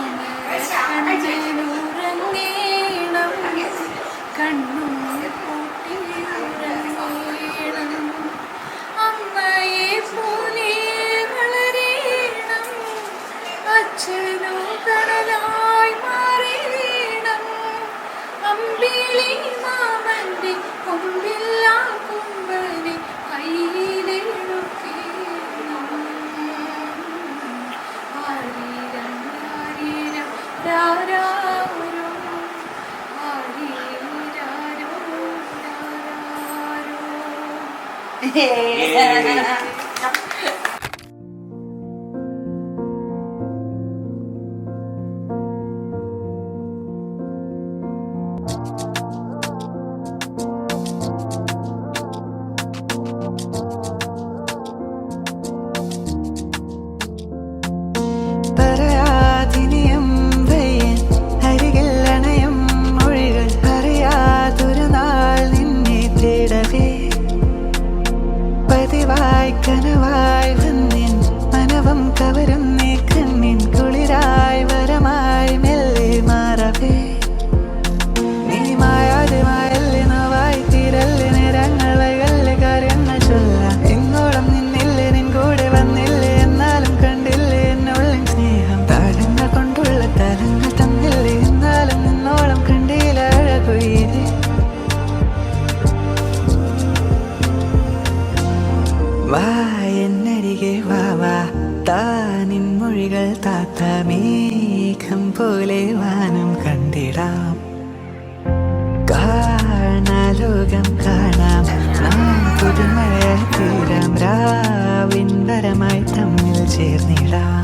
മാമരക്കണ്ണിലുറങ്ങേണം കണ്ണും പൂട്ടി ഉറങ്ങേണം അമ്മയെ പോലെ വളരേണം അച്ഛനോ കടലായി മാറേണം അമ്പിളി മാമന്റെ കൊമ്പില്ല കൊമ്പനെ കയ്യിലെടുക്കേണം ആരീരം ആരീരം രാരാരോ ആരീരാരോ രാരാരോ കനവായി വന്നിൻ മനവം കവരും നീ കണ്ണിൻ കുളിരായി വരമായി മെല്ലെ മാറവേ നീ മായാതെ മായല്ലേ നോവായി തീരല്ലേ നേരങ്ങളെ കാര്യങ്ങൾ ചൊല്ലാം എങ്ങോളം നിന്നില്ലേ നിൻ കൂടെ വന്നില്ലേ എന്നാലും കണ്ടില്ലേ എന്നോളം സ്നേഹം താഴങ്ങൾ കൊണ്ടുള്ള തലങ്ങൾ തന്നില്ലേ എന്നാലും നിന്നോളം കണ്ടില്ല അഴകുയിരേ വാ എന്നരികെ വാവാ താനിൻ മൊഴികൾ താത്ത മേഘം പോലെ വാനം കണ്ടിടാം കാണാലോകം കാണാം നാം പുതുമഴ തീരാം രാവിൻ വരമായി തമ്മിൽ ചേർന്നിടാം